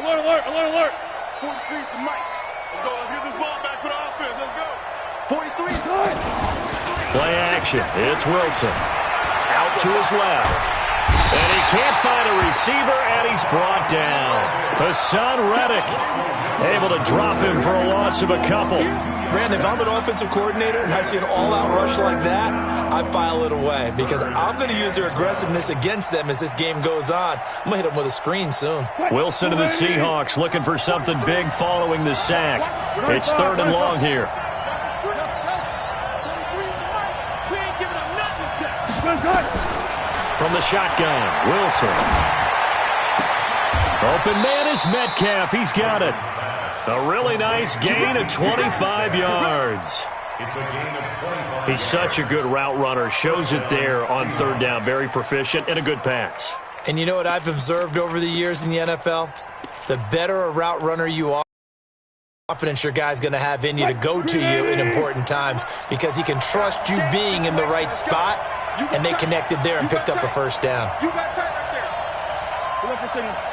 Alert, alert, alert, alert. 43 is the mic. Let's go. Let's get this ball back for the offense. Let's go. 43 good. Play action. It's Wilson. Out to his left. And he can't find a receiver, and he's brought down. Hassan Reddick able to drop him for a loss of a couple. Brandon, if I'm an offensive coordinator and I see an all-out rush like that, I file it away because I'm going to use their aggressiveness against them as this game goes on. I'm going to hit them with a screen soon. Wilson to the Seahawks looking for something big following the sack. It's 3rd and long here. From the shotgun, Wilson. Open man is Metcalf. He's got it. A really nice gain of 25 yards. He's such a good route runner. Shows it there on 3rd down. Very proficient and a good pass. And you know what I've observed over the years in the NFL? The better a route runner you are, the confidence your guy's going to have in you to go to you in important times because he can trust you being in the right spot, and they connected there and picked up a 1st down. You got tight right there. Pull up for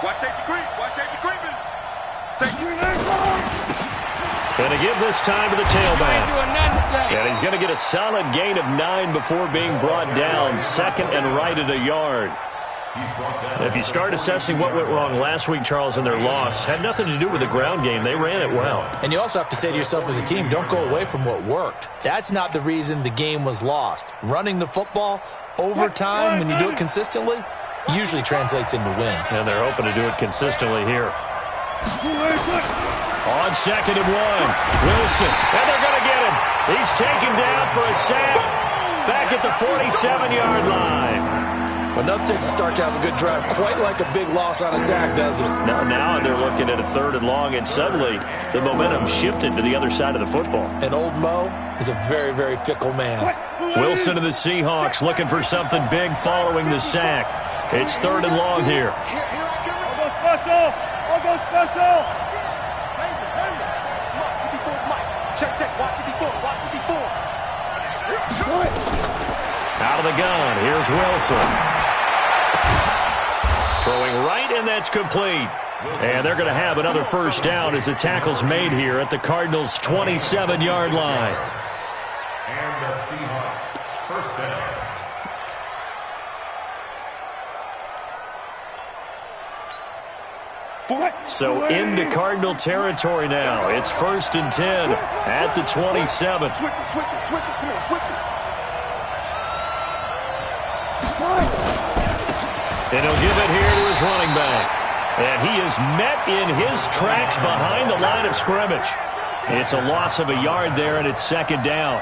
Watch safety creep. Watch safety creeping. Safety creep. Going to give this time to the tailback. And he's going to get a solid gain of 9 before being brought down. 2nd and right at a yard. If you start assessing what went wrong last week, Charles, in their loss, had nothing to do with the ground game. They ran it well. And you also have to say to yourself as a team, don't go away from what worked. That's not the reason the game was lost. Running the football over time, when you do it consistently, usually translates into wins. And they're hoping to do it consistently here. On 2nd and 1, Wilson. And they're going to get him. He's taken down for a sack back at the 47-yard line. Enough takes a start to have a good drive. Quite like a big loss on a sack, does it? Now they're looking at a 3rd and long, and suddenly the momentum shifted to the other side of the football. And old Mo is a very, very fickle man. Wilson to the Seahawks looking for something big following the sack. It's 3rd and long here. Here I come. I'll go special. I'll go special. Check, check. Watch 54. Watch 54. Out of the gun. Here's Wilson. Throwing right, and that's complete. And they're going to have another 1st down as the tackle's made here at the Cardinals' 27-yard line. And the Seahawks, 1st down. So into Cardinal territory now. It's 1st and 10 at the 27. Switch it. Come on, switch it. And he'll give it here to his running back. And he is met in his tracks behind the line of scrimmage. It's a loss of a yard there, and it's 2nd down.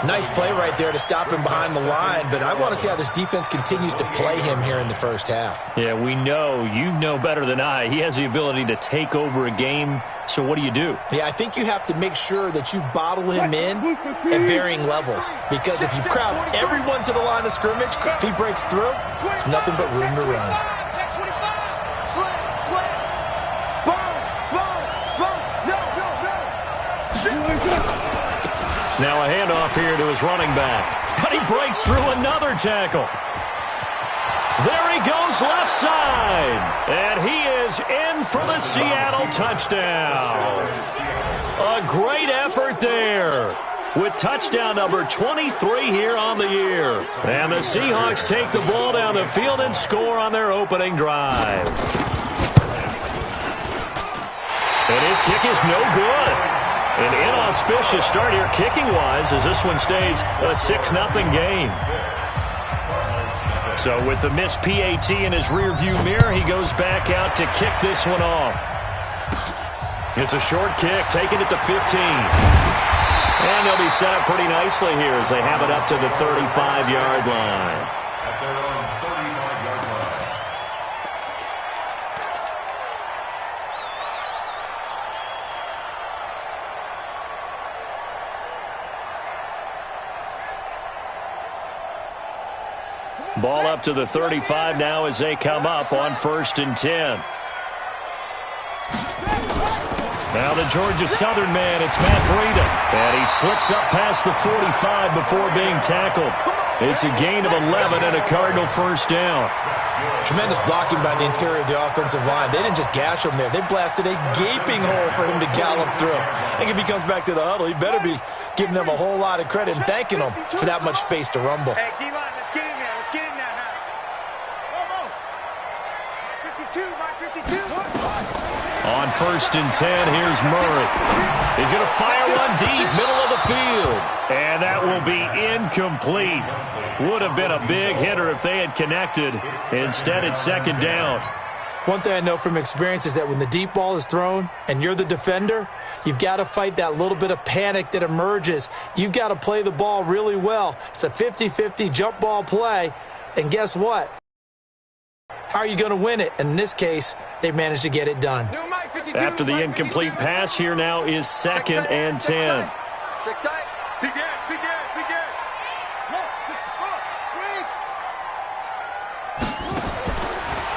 Nice play right there to stop him behind the line, but I want to see how this defense continues to play him here in the 1st half. Yeah, we know. You know better than I. He has the ability to take over a game, so what do you do? Yeah, I think you have to make sure that you bottle him in at varying levels, because if you crowd everyone to the line of scrimmage, if he breaks through, there's nothing but room to run. Now a handoff here to his running back. But he breaks through another tackle. There he goes left side. And he is in for the Seattle touchdown. A great effort there. With touchdown number 23 here on the year. And the Seahawks take the ball down the field and score on their opening drive. And his kick is no good. An inauspicious start here kicking-wise as this one stays a 6-0 game. So with the missed PAT in his rearview mirror, he goes back out to kick this one off. It's a short kick, taking it to 15. And they'll be set up pretty nicely here as they have it up to the 35-yard line. At their own 35-yard line. Ball up to the 35 now as they come up on 1st and 10. Now the Georgia Southern man, it's Matt Breida. And he slips up past the 45 before being tackled. It's a gain of 11 and a Cardinal first down. Tremendous blocking by the interior of the offensive line. They didn't just gash him there. They blasted a gaping hole for him to gallop through. I think if he comes back to the huddle, he better be giving them a whole lot of credit and thanking them for that much space to rumble. Hey, D-line, let's get in there. Let's get in there now. 52, Mike, 52. On 1st and 10, here's Murray. He's going to fire one deep, middle of the field. And that will be incomplete. Would have been a big hitter if they had connected. Instead, it's 2nd down. One thing I know from experience is that when the deep ball is thrown and you're the defender, you've got to fight that little bit of panic that emerges. You've got to play the ball really well. It's a 50-50 jump ball play. And guess what? How are you going to win it? And in this case, they managed to get it done. After the incomplete pass, here now is 2nd and 10.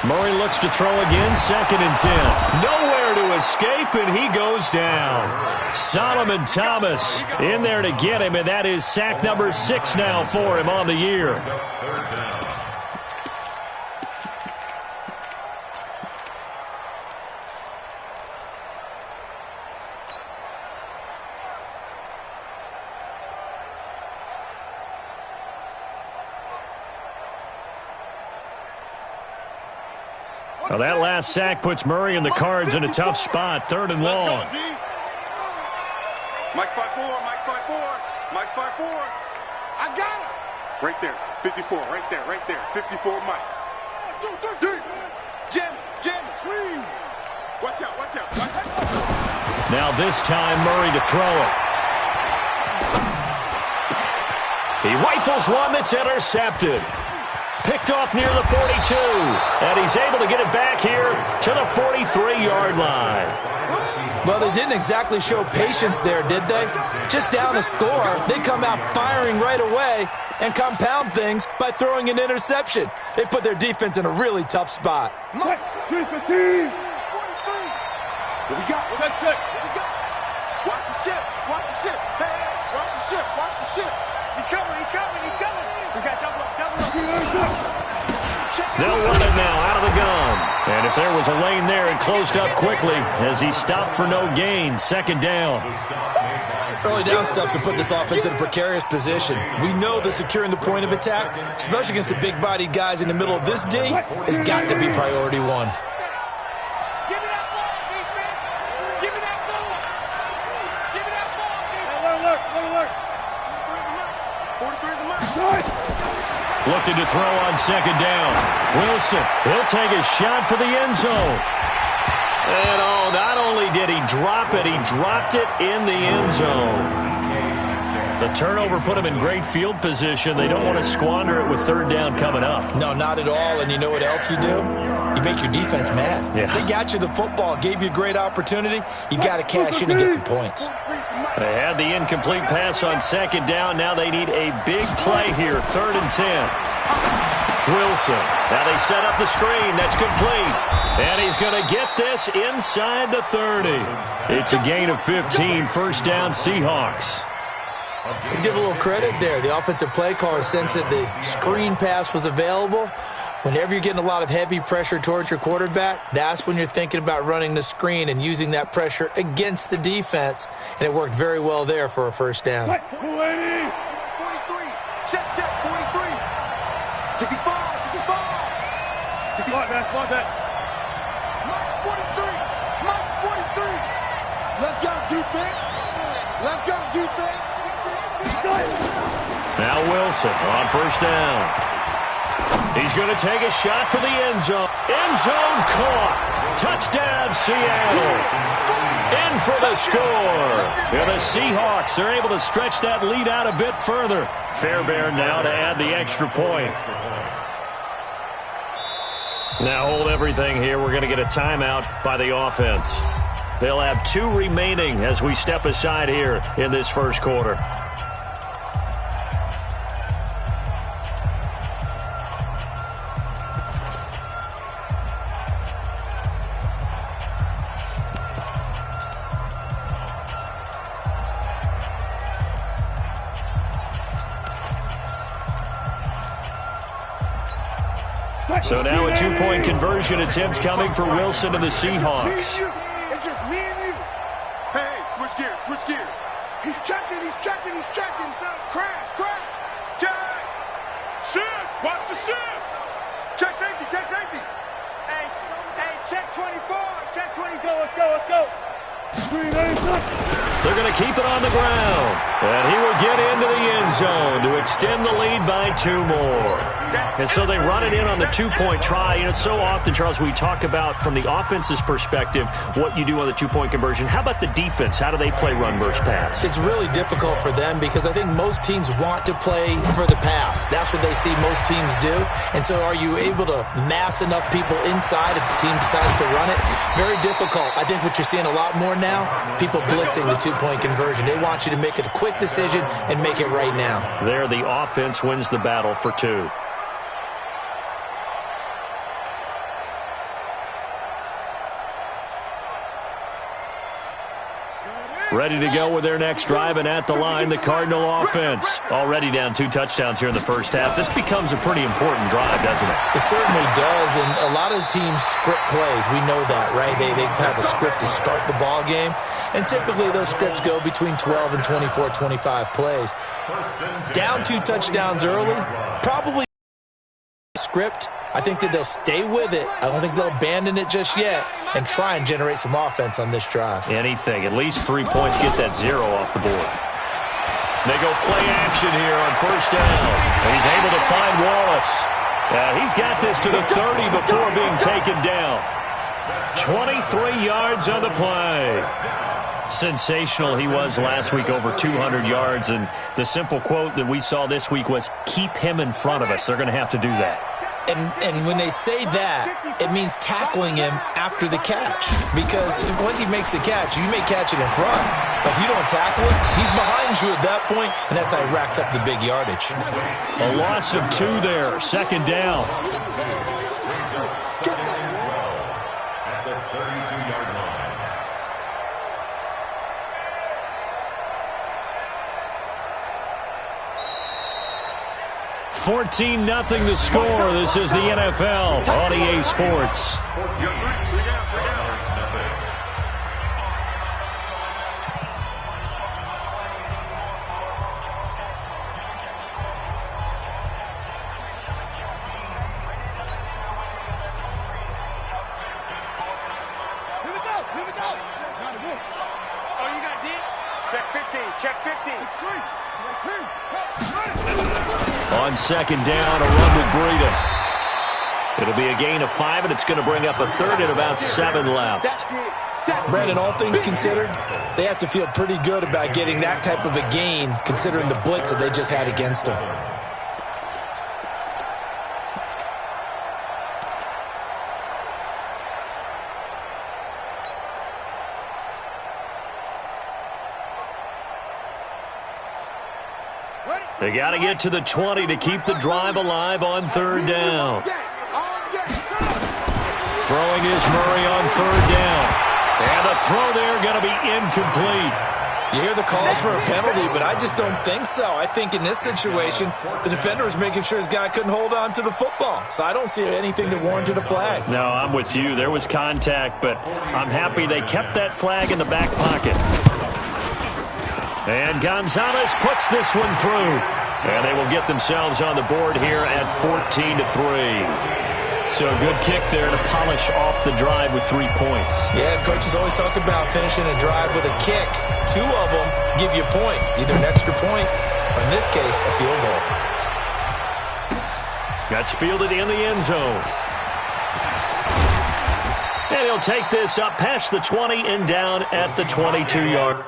Murray looks to throw again, 2nd and 10. Nowhere to escape, and he goes down. Solomon Thomas in there to get him, and that is sack number 6 now for him on the year. Well, that last sack puts Murray and the Cards in a tough spot, 3rd and long. Mike 5-4, Mike 5-4, Mike 5-4. I got it. Right there, 54, right there, 54, Mike. Jim, squeeze. Watch out. Now this time, Murray to throw it. He rifles one that's intercepted. Picked off near the 42, and he's able to get it back here to the 43-yard line. Well, they didn't exactly show patience there, did they? Just down a score, they come out firing right away and compound things by throwing an interception. They put their defense in a really tough spot. Mike, 315. 43. What we got? Watch the ship. Hey, watch the ship. He's coming. We got double up. They'll run it now out of the gun. And if there was a lane there, it closed up quickly as he stopped for no gain. 2nd down. Early down stuff to put this offense in a precarious position. We know that securing the point of attack, especially against the big-bodied guys in the middle of this D, has got to be priority 1. Give me that ball, defense. Give me that ball. Alert. 43 is the mark. Looking to throw on 2nd down. Wilson, he'll take a shot for the end zone. And not only did he drop it, he dropped it in the end zone. The turnover put him in great field position. They don't want to squander it with 3rd down coming up. No, not at all. And you know what else you do? You make your defense mad. Yeah. They got you the football, gave you a great opportunity. You got to cash in and get some points. They had the incomplete pass on 2nd down. Now they need a big play here, 3rd and 10. Wilson. Now they set up the screen. That's complete. And he's going to get this inside the 30. It's a gain of 15, 1st down Seahawks. Let's give a little credit there. The offensive play caller sensed that the screen pass was available. Whenever you're getting a lot of heavy pressure towards your quarterback, that's when you're thinking about running the screen and using that pressure against the defense. And it worked very well there for a 1st down. 43. Check, 43. 65. Mark that. Mike's 43. Let's go, defense. Now Wilson on 1st down. He's going to take a shot for the end zone. End zone caught. Touchdown, Seattle. In for the score. And the Seahawks are able to stretch that lead out a bit further. Fairbairn now to add the extra point. Now hold everything here. We're going to get a timeout by the offense. They'll have 2 remaining as we step aside here in this 1st quarter. So now a two-point conversion attempt coming for Wilson and the Seahawks. It's just me and you. Hey, switch gears, switch gears. He's checking, he's checking, he's checking. Crash, crash. Check. Shift, watch the shift. Check safety, check safety. Hey, check 24. Check 24. Let's go, let's go. They're going to keep it on the ground. And he will get into the end zone to extend the lead by 2 more. And so they run it in on the two-point try. You know, it's so often, Charles, we talk about from the offense's perspective what you do on the two-point conversion. How about the defense? How do they play run versus pass? It's really difficult for them because I think most teams want to play for the pass. That's what they see most teams do. And so are you able to mass enough people inside if the team decides to run it? Very difficult. I think what you're seeing a lot more now, people blitzing the two-point conversion. They want you to make a quick decision and make it right now. There, the offense wins the battle for 2. Ready to go with their next drive, and at the line, the Cardinal offense. Already down 2 touchdowns here in the first half. This becomes a pretty important drive, doesn't it? It certainly does, and a lot of the teams script plays. We know that, right? They have a script to start the ball game, and typically those scripts go between 12 and 24, 25 plays. Down 2 touchdowns early, probably script. I think that they'll stay with it. I don't think they'll abandon it just yet and try and generate some offense on this drive. Anything. At least 3 points, get that 0 off the board. They go play action here on first down. And he's able to find Wallace. He's got this to the 30 before being taken down. 23 yards on the play. Sensational he was last week, over 200 yards. And the simple quote that we saw this week was, keep him in front of us. They're going to have to do that. And when they say that, it means tackling him after the catch. Because once he makes the catch, you may catch it in front. But if you don't tackle him, he's behind you at that point, and that's how he racks up the big yardage. A loss of 2 there, second down. At the 32-yard line. 14-0 the score. This is the NFL on EA Sports. On second down, a run with Breida. It'll be a gain of 5, and it's going to bring up a third and about 7 left. Brandon, all things considered, they have to feel pretty good about getting that type of a gain, considering the blitz that they just had against them. They got to get to the 20 to keep the drive alive on third down. Throwing is Murray on third down. And the throw there going to be incomplete. You hear the calls for a penalty, but I just don't think so. I think in this situation, the defender was making sure his guy couldn't hold on to the football. So I don't see anything that warranted a flag. No, I'm with you. There was contact, but I'm happy they kept that flag in the back pocket. And Gonzalez puts this one through. And they will get themselves on the board here at 14-3. So a good kick there to polish off the drive with 3 points. Yeah, coaches always talk about finishing a drive with a kick. 2 of them give you points, either an extra point or, in this case, a field goal. That's fielded in the end zone. And he'll take this up past the 20 and down at the 22-yard.